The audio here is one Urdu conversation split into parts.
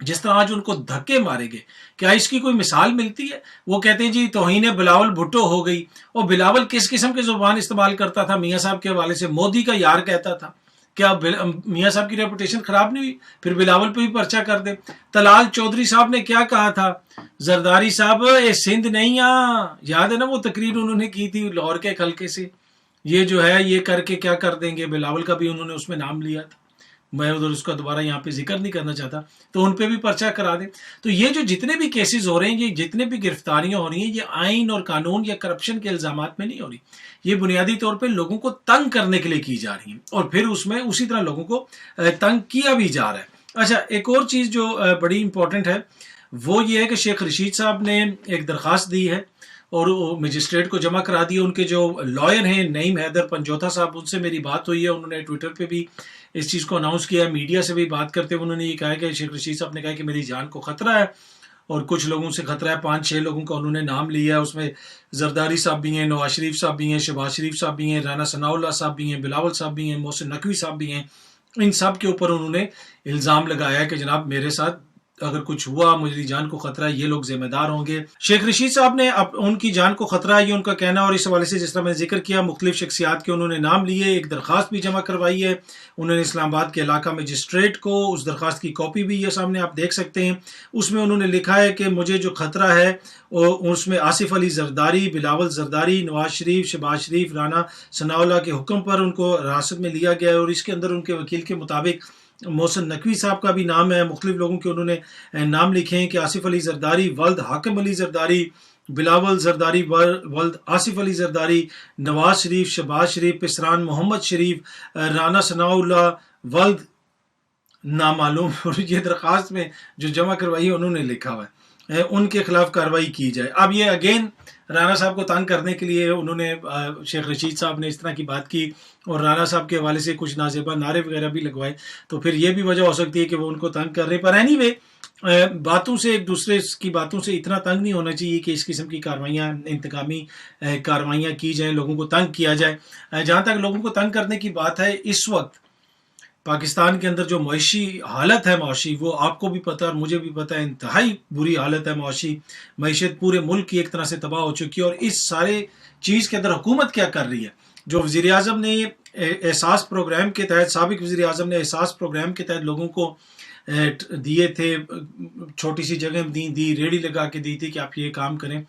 جس طرح آج ان کو دھکے مارے گئے، کیا اس کی کوئی مثال ملتی ہے؟ وہ کہتے ہیں جی توہین بلاول بھٹو ہو گئی، اور بلاول کس قسم کے زبان استعمال کرتا تھا میاں صاحب کے حوالے سے؟ مودی کا یار کہتا تھا۔ کیا میاں صاحب کی ریپوٹیشن خراب نہیں ہوئی؟ پھر بلاول پہ بھی پرچہ کر دے۔ طلال چودھری صاحب نے کیا کہا تھا؟ زرداری صاحب یہ سندھ نہیں یاد ہے نا وہ تقریر انہوں نے کی تھی لاہور کے ایک حلقے سے، یہ جو ہے یہ کر کے کیا کر دیں گے؟ بلاول کا بھی انہوں نے اس میں نام لیا تھا، میں ادھر اس کا دوبارہ یہاں پہ ذکر نہیں کرنا چاہتا، تو ان پہ بھی پرچہ کرا دیں۔ تو یہ جو جتنے بھی کیسز ہو رہے ہیں، یہ جتنے بھی گرفتاریاں ہو رہی ہیں، یہ آئین اور قانون یا کرپشن کے الزامات میں نہیں ہو رہی، یہ بنیادی طور پہ لوگوں کو تنگ کرنے کے لیے کی جا رہی ہیں، اور پھر اس میں اسی طرح لوگوں کو تنگ کیا بھی جا رہا ہے۔ اچھا، ایک اور چیز جو بڑی امپورٹنٹ ہے وہ یہ ہے کہ شیخ رشید صاحب نے ایک درخواست دی ہے اور مجسٹریٹ کو جمع کرا دی۔ ان کے جو لائر ہیں نعیم حیدر پنجوتا صاحب، ان سے میری بات ہوئی ہے، انہوں نے ٹویٹر پہ بھی اس چیز کو اناؤنس کیا ہے، میڈیا سے بھی بات کرتے ہوئے انہوں نے یہ کہا کہ شیخ رشید صاحب نے کہا کہ میری جان کو خطرہ ہے، اور کچھ لوگوں سے خطرہ ہے، 5-6 لوگوں کا انہوں نے نام لیا ہے، اس میں زرداری صاحب بھی ہیں، نواز شریف صاحب بھی ہیں، شہباز شریف صاحب بھی ہیں، رانا ثناء اللہ صاحب بھی ہیں، بلاول صاحب بھی ہیں، محسن نقوی صاحب بھی ہیں۔ ان سب کے اوپر انہوں نے الزام لگایا ہے کہ جناب میرے ساتھ اگر کچھ ہوا، میری جان کو خطرہ ہے، یہ لوگ ذمہ دار ہوں گے۔ شیخ رشید صاحب نے ان کی جان کو خطرہ ہے یہ ان کا کہنا، اور اس حوالے سے جس طرح میں نے ذکر کیا مختلف شخصیات کے انہوں نے نام لیے، ایک درخواست بھی جمع کروائی ہے انہوں نے اسلام آباد کے علاقہ مجسٹریٹ کو، اس درخواست کی کاپی بھی یہ سامنے آپ دیکھ سکتے ہیں۔ اس میں انہوں نے لکھا ہے کہ مجھے جو خطرہ ہے اس میں آصف علی زرداری، بلاول زرداری، نواز شریف، شہباز شریف، رانا ثناء اللہ کے حکم پر ان کو حراست میں لیا گیا ہے، اور اس کے اندر ان کے وکیل کے مطابق محسن نقوی صاحب کا بھی نام ہے، مختلف لوگوں کے انہوں نے نام لکھے ہیں کہ آصف علی زرداری ولد حاکم علی زرداری، بلاول زرداری ولد آصف علی زرداری، نواز شریف، شہباز شریف، پسران محمد شریف، رانا ثناء اللہ ولد نامعلوم۔ اور یہ درخواست میں جو جمع کروائی انہوں نے لکھا ہوا ہے ان کے خلاف کارروائی کی جائے۔ اب یہ اگین رانا صاحب کو تنگ کرنے کے لیے انہوں نے شیخ رشید صاحب نے اس طرح کی بات کی اور رانا صاحب کے حوالے سے کچھ نازیبا نعرے وغیرہ بھی لگوائے، تو پھر یہ بھی وجہ ہو سکتی ہے کہ وہ ان کو تنگ کر رہے ہیں۔ پر اینی وے باتوں سے، ایک دوسرے کی باتوں سے اتنا تنگ نہیں ہونا چاہیے کہ اس قسم کی کارروائیاں، انتقامی کارروائیاں کی جائیں، لوگوں کو تنگ کیا جائے۔ جہاں تک لوگوں کو تنگ کرنے کی بات ہے، اس وقت پاکستان کے اندر جو معاشی حالت ہے، معاشی، وہ آپ کو بھی پتہ اور مجھے بھی پتہ ہے، انتہائی بری حالت ہے معاشی، معیشت پورے ملک کی ایک طرح سے تباہ ہو چکی ہے، اور اس سارے چیز کے اندر حکومت کیا کر رہی ہے؟ جو وزیر اعظم نے احساس پروگرام کے تحت، سابق وزیر اعظم نے احساس پروگرام کے تحت لوگوں کو دیے تھے، چھوٹی سی جگہ دی، ریڑھی لگا کے دی تھی کہ آپ یہ کام کریں،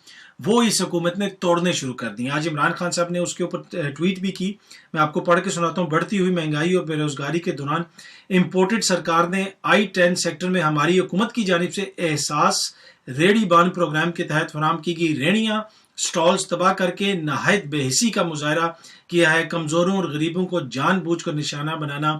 وہ اس حکومت نے توڑنے شروع کر دی۔ آج عمران خان صاحب نے اس کے اوپر ٹویٹ بھی کی، میں آپ کو پڑھ کے سناتا ہوں۔ بڑھتی ہوئی مہنگائی اور بے روزگاری کے دوران امپورٹڈ سرکار نے I-10 سیکٹر میں ہماری حکومت کی جانب سے احساس ریڑھی بان پروگرام کے تحت فراہم کی گئی ریڑھیاں، سٹالز تباہ کر کے نہایت بے حسی کا مظاہرہ کیا ہے۔ کمزوروں اور غریبوں کو جان بوجھ کر نشانہ بنانا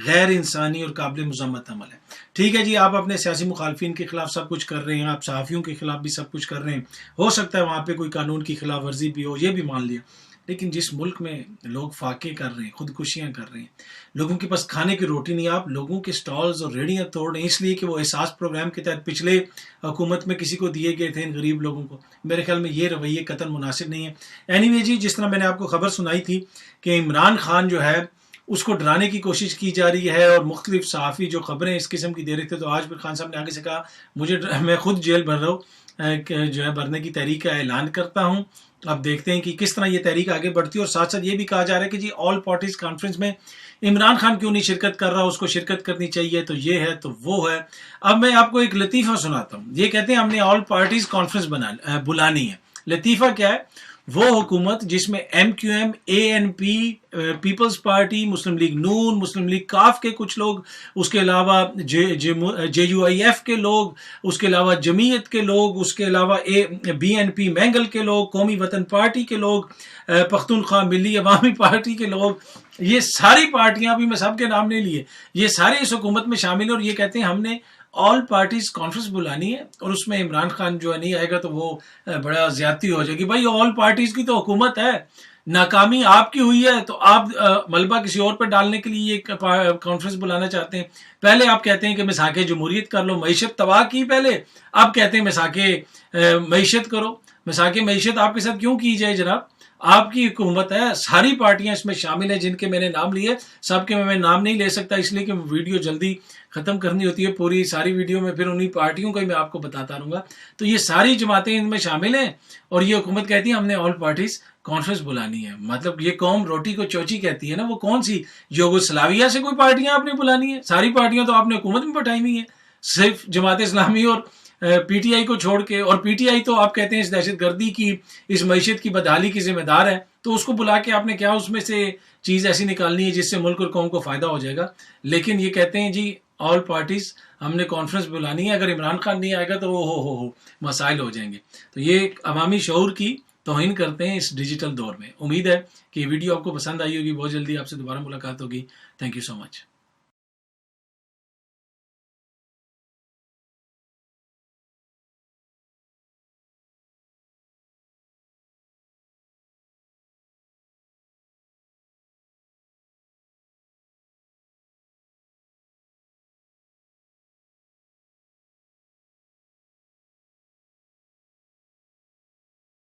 غیر انسانی اور قابل مذمت عمل ہے۔ ٹھیک ہے جی، آپ اپنے سیاسی مخالفین کے خلاف سب کچھ کر رہے ہیں، آپ صحافیوں کے خلاف بھی سب کچھ کر رہے ہیں، ہو سکتا ہے وہاں پہ کوئی قانون کی خلاف ورزی بھی ہو، یہ بھی مان لیا، لیکن جس ملک میں لوگ فاقے کر رہے ہیں، خودکشیاں کر رہے ہیں، لوگوں کے پاس کھانے کی روٹی نہیں، آپ لوگوں کے سٹالز اور ریڑھیاں توڑ رہے ہیں اس لیے کہ وہ احساس پروگرام کے تحت پچھلے حکومت میں کسی کو دیے گئے تھے ان غریب لوگوں کو۔ میرے خیال میں یہ رویے قطعاً مناسب نہیں ہے۔ اینی وے جی، جس طرح میں نے آپ کو خبر سنائی تھی کہ عمران خان جو ہے اس کو ڈرانے کی کوشش کی جا رہی ہے، اور مختلف صحافی جو خبریں اس قسم کی دے رہے تھے، تو آج پھر خان صاحب نے آگے سے کہا میں خود جیل بھر رہا ہوں، جو ہے بھرنے کی تحریک کا اعلان کرتا ہوں۔ اب دیکھتے ہیں کہ کس طرح یہ تحریک آگے بڑھتی ہے، اور ساتھ ساتھ یہ بھی کہا جا رہا ہے کہ جی آل پارٹیز کانفرنس میں عمران خان کیوں نہیں شرکت کر رہا، اس کو شرکت کرنی چاہیے، تو یہ ہے تو وہ ہے۔ اب میں آپ کو ایک لطیفہ سناتا ہوں۔ یہ کہتے ہیں ہم نے آل پارٹیز کانفرنس بلانی ہے۔ لطیفہ کیا ہے؟ وہ حکومت جس میں MQM، ANP، پیپلز پارٹی، مسلم لیگ نون، مسلم لیگ کاف کے کچھ لوگ، اس کے علاوہ JUIF کے لوگ، اس کے علاوہ جمعیت کے لوگ، اس کے علاوہ BNP مینگل کے لوگ، قومی وطن پارٹی کے لوگ، پختونخوا ملی عوامی پارٹی کے لوگ، یہ ساری پارٹیاں، بھی میں سب کے نام نہیں لیے، یہ سارے اس حکومت میں شامل ہیں، اور یہ کہتے ہیں ہم نے آل پارٹیز کانفرنس بلانی ہے، اور اس میں عمران خان جو ہے نہیں آئے گا تو وہ بڑا زیادتی ہو جائے گی۔ بھائی آل پارٹیز کی تو حکومت ہے، ناکامی آپ کی ہوئی ہے، تو آپ ملبہ کسی اور پہ ڈالنے کے لیے یہ کانفرنس بلانا چاہتے ہیں۔ پہلے آپ کہتے ہیں کہ مساک جمہوریت کر لو، معیشت تباہ کی پہلے، اب کہتے ہیں مساک معیشت کرو۔ مساک معیشت آپ کے ساتھ کیوں کی جائے جناب؟ آپ کی حکومت ہے, ساری پارٹیاں اس میں شامل ہیں جن کے میں نے نام لیے, سب کے میں نام نہیں لے سکتا اس لیے کہ ویڈیو جلدی ختم کرنی ہوتی ہے, پوری ساری ویڈیو میں پھر انہی پارٹیوں کو ہی میں آپ کو بتاتا رہوں گا. تو یہ ساری جماعتیں ان میں شامل ہیں, اور یہ حکومت کہتی ہے ہم نے آل پارٹیز کانفرنس بلانی ہے. مطلب یہ قوم روٹی کو چوچی کہتی ہے نا, وہ کون سی یوگوسلاویا سے کوئی پارٹیاں آپ نے بلانی ہے؟ ساری پارٹیاں تو آپ نے حکومت میں بٹھائی ہوئی ہیں, صرف جماعت اسلامی اور پی ٹی آئی کو چھوڑ کے. اور پی ٹی آئی تو آپ کہتے ہیں اس دہشت گردی کی, اس معیشت کی بدحالی کی ذمہ دار ہے, تو اس کو بلا کے آپ نے کیا اس میں سے چیز ایسی نکالنی ہے جس سے ملک اور قوم کو فائدہ ہو جائے گا. لیکن یہ کہتے ہیں جی آل پارٹیز ہم نے کانفرنس بلانی ہے, اگر عمران خان نہیں آئے گا تو وہ ہو مسائل ہو جائیں گے. تو یہ عوامی شعور کی توہین کرتے ہیں اس ڈیجیٹل دور میں. امید ہے کہ یہ ویڈیو آپ کو پسند آئی ہوگی. بہت جلدی آپ سے دوبارہ ملاقات ہوگی. Thank you so much.